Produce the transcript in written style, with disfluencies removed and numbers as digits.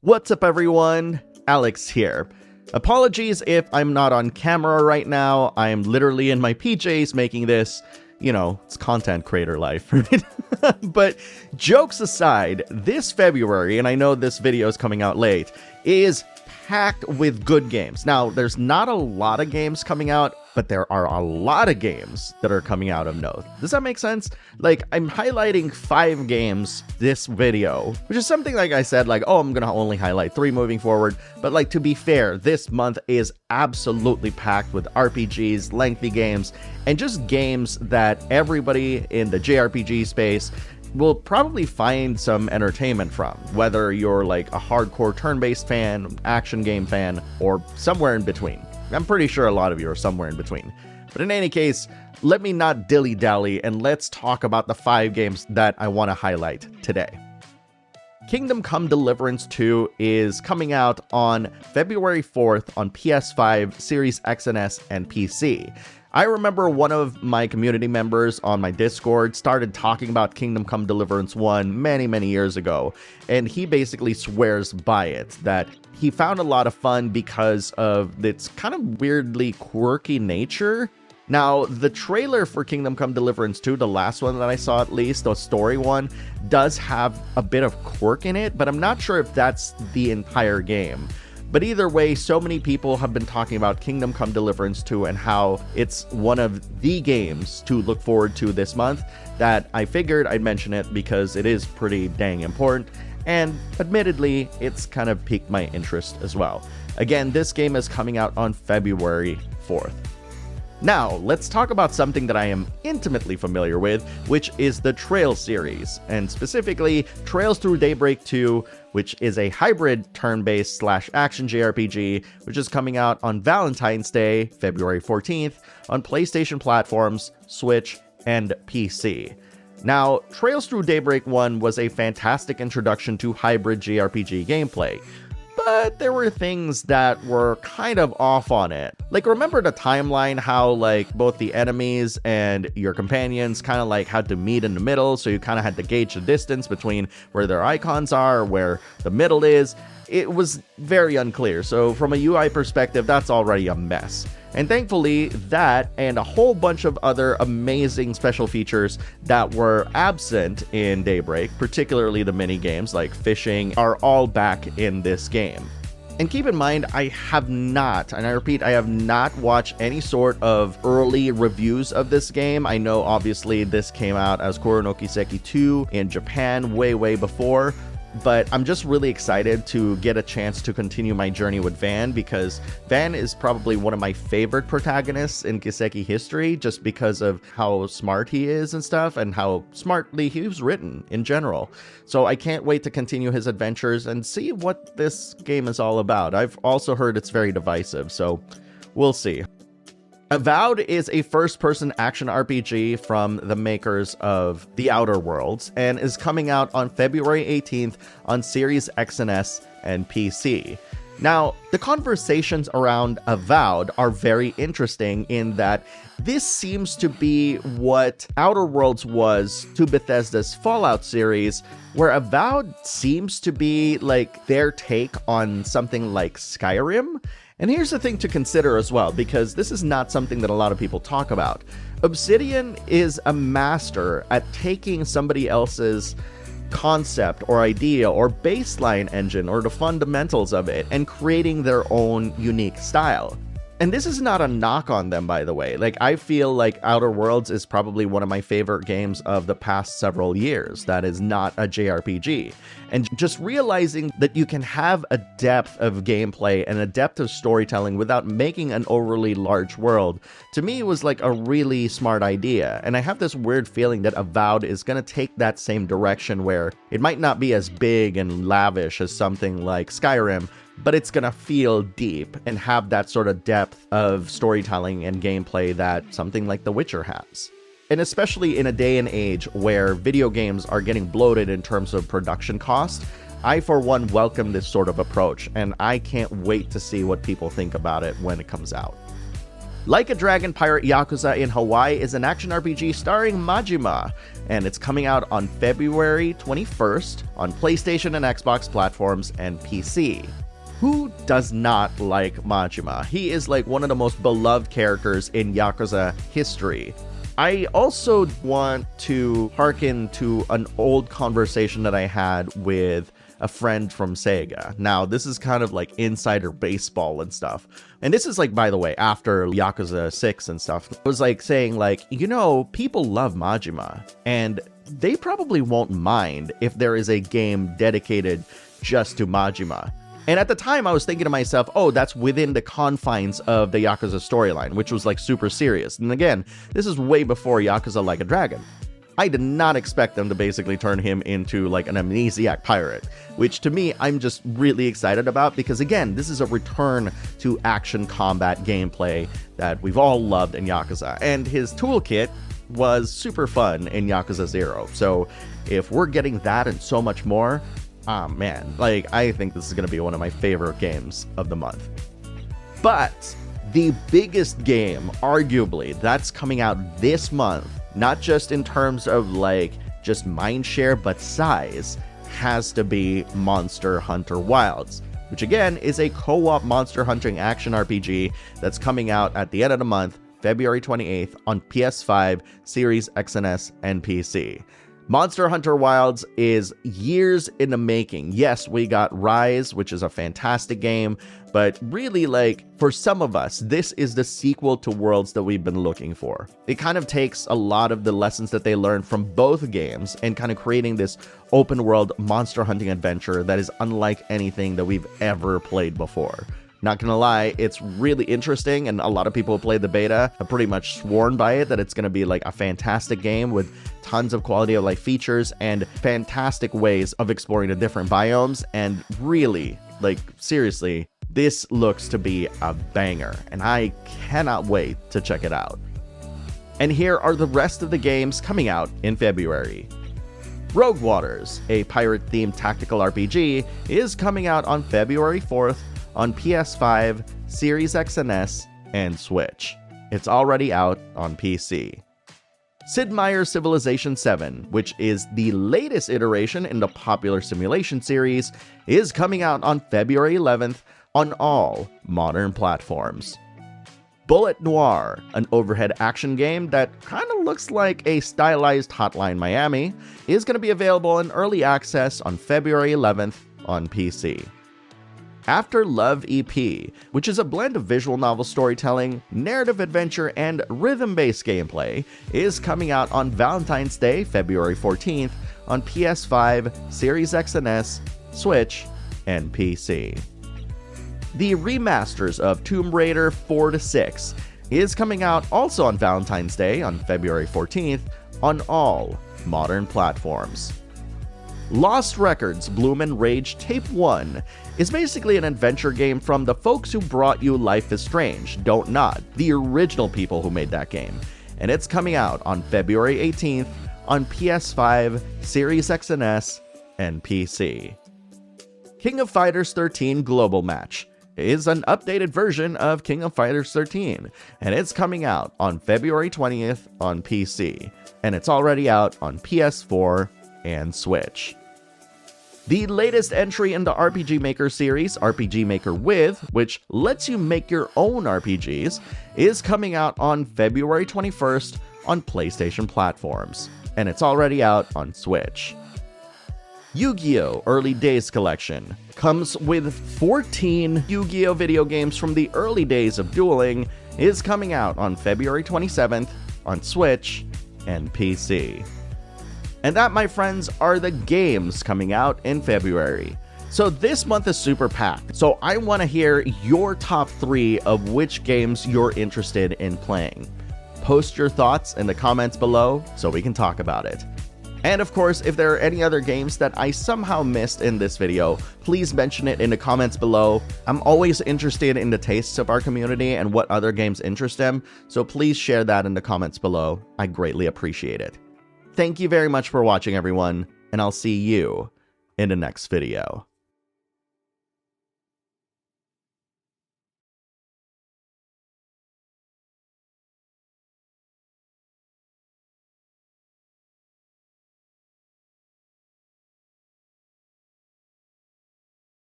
What's up, everyone? Alex here. Apologies if I'm not on camera right now. I'm literally in my PJs making this. You know, it's content creator life, right? But jokes aside, this February, and I know this video is coming out late, is packed with good games. Now, there's not a lot of games coming out, but there are a lot of games that are coming out of note. Does that make sense? Like, I'm highlighting 5 games this video, which is something like I said, like, oh, I'm gonna only highlight 3 moving forward. But like, to be fair, this month is absolutely packed with RPGs, lengthy games, and just games that everybody in the JRPG space will probably find some entertainment from, whether you're like a hardcore turn-based fan, action game fan, or somewhere in between. I'm pretty sure a lot of you are somewhere in between. But in any case, let me not dilly-dally and let's talk about the 5 games that I want to highlight today. Kingdom Come Deliverance 2 is coming out on February 4th on PS5, Series X and S, and PC. I remember one of my community members on my Discord started talking about Kingdom Come Deliverance 1 many years ago, and he basically swears by it, that he found a lot of fun because of its kind of weirdly quirky nature. Now, the trailer for Kingdom Come Deliverance 2, the last one that I saw at least, the story one, does have a bit of quirk in it, but I'm not sure if that's the entire game. But either way, so many people have been talking about Kingdom Come Deliverance 2 and how it's one of the games to look forward to this month that I figured I'd mention it because it is pretty dang important. And admittedly, it's kind of piqued my interest as well. Again, this game is coming out on February 4th. Now, let's talk about something that I am intimately familiar with, which is the Trails series, and specifically Trails Through Daybreak 2, which is a hybrid turn-based / action JRPG, which is coming out on Valentine's Day, February 14th, on PlayStation platforms, Switch, and PC. Now, Trails Through Daybreak 1 was a fantastic introduction to hybrid JRPG gameplay, but there were things that were kind of off on it. Like, remember the timeline, how like both the enemies and your companions kind of like had to meet in the middle, so you kind of had to gauge the distance between where their icons are, where the middle is. It was very unclear, so from a UI perspective, that's already a mess. And thankfully, that and a whole bunch of other amazing special features that were absent in Daybreak, particularly the mini games like fishing, are all back in this game. And keep in mind, I have not, and I repeat, I have not watched any sort of early reviews of this game. I know obviously this came out as Kuro no Kiseki 2 in Japan way before, but I'm just really excited to get a chance to continue my journey with Van, because Van is probably one of my favorite protagonists in Kiseki history, just because of how smart he is and stuff, and how smartly he was written in general. So I can't wait to continue his adventures and see what this game is all about. I've also heard it's very divisive, so we'll see. Avowed is a first-person action RPG from the makers of The Outer Worlds and is coming out on February 18th on Series X and S and PC. Now, the conversations around Avowed are very interesting in that this seems to be what Outer Worlds was to Bethesda's Fallout series, where Avowed seems to be like their take on something like Skyrim. And here's the thing to consider as well, because this is not something that a lot of people talk about. Obsidian is a master at taking somebody else's concept or idea or baseline engine or the fundamentals of it and creating their own unique style. And this is not a knock on them, by the way. Like, I feel like Outer Worlds is probably one of my favorite games of the past several years that is not a JRPG. And just realizing that you can have a depth of gameplay and a depth of storytelling without making an overly large world, to me was like a really smart idea. And I have this weird feeling that Avowed is going to take that same direction, where it might not be as big and lavish as something like Skyrim, but it's gonna feel deep and have that sort of depth of storytelling and gameplay that something like The Witcher has. And especially in a day and age where video games are getting bloated in terms of production cost, I for one welcome this sort of approach, and I can't wait to see what people think about it when it comes out. Like a Dragon Pirate Yakuza in Hawaii is an action RPG starring Majima, and it's coming out on February 21st on PlayStation and Xbox platforms and PC. Who does not like Majima? He is like one of the most beloved characters in Yakuza history. I also want to hearken to an old conversation that I had with a friend from Sega. Now, this is kind of like insider baseball and stuff. And this is like, by the way, after Yakuza 6 and stuff. I was like saying like, you know, people love Majima and they probably won't mind if there is a game dedicated just to Majima. And at the time, I was thinking to myself, oh, that's within the confines of the Yakuza storyline, which was like super serious. And again, this is way before Yakuza Like a Dragon. I did not expect them to basically turn him into like an amnesiac pirate, which to me, I'm just really excited about because again, this is a return to action combat gameplay that we've all loved in Yakuza. And his toolkit was super fun in Yakuza 0. So if we're getting that and so much more, man, like I think this is going to be one of my favorite games of the month. But the biggest game, arguably, that's coming out this month, not just in terms of like just mindshare, but size, has to be Monster Hunter Wilds, which again is a co-op monster hunting action RPG that's coming out at the end of the month, February 28th on PS5, Series XS, and PC. Monster Hunter Wilds is years in the making. Yes, we got Rise, which is a fantastic game, but really, like, for some of us, this is the sequel to Worlds that we've been looking for. It kind of takes a lot of the lessons that they learned from both games and kind of creating this open world monster hunting adventure that is unlike anything that we've ever played before. Not gonna lie, it's really interesting, and a lot of people who played the beta have pretty much sworn by it that it's gonna be like a fantastic game with tons of quality of life features and fantastic ways of exploring the different biomes. And really, like, seriously, this looks to be a banger, and I cannot wait to check it out. And here are the rest of the games coming out in February. Rogue Waters, a pirate-themed tactical RPG, is coming out on February 4th on PS5, Series XS, and Switch. It's already out on PC. Sid Meier's Civilization 7, which is the latest iteration in the popular simulation series, is coming out on February 11th on all modern platforms. Bullet Noir, an overhead action game that kind of looks like a stylized Hotline Miami, is going to be available in early access on February 11th on PC. After Love EP, which is a blend of visual novel storytelling, narrative adventure, and rhythm-based gameplay, is coming out on Valentine's Day, February 14th, on PS5, Series XS, Switch, and PC. The remasters of Tomb Raider 4-6 is coming out also on Valentine's Day, on February 14th, on all modern platforms. Lost Records Bloom and Rage Tape 1 is basically an adventure game from the folks who brought you Life is Strange, Don't Nod, the original people who made that game. And it's coming out on February 18th on PS5, Series XS, and PC. King of Fighters 13 Global Match is an updated version of King of Fighters 13, and it's coming out on February 20th on PC, and it's already out on PS4 and Switch. The latest entry in the RPG Maker series, RPG Maker With, which lets you make your own RPGs, is coming out on February 21st on PlayStation platforms, and it's already out on Switch. Yu-Gi-Oh! Early Days Collection comes with 14 Yu-Gi-Oh! Video games from the early days of dueling, is coming out on February 27th on Switch and PC. And that, my friends, are the games coming out in February. So this month is super packed, so I want to hear your top 3 of which games you're interested in playing. Post your thoughts in the comments below so we can talk about it. And of course, if there are any other games that I somehow missed in this video, please mention it in the comments below. I'm always interested in the tastes of our community and what other games interest them, so please share that in the comments below. I greatly appreciate it. Thank you very much for watching, everyone, and I'll see you in the next video.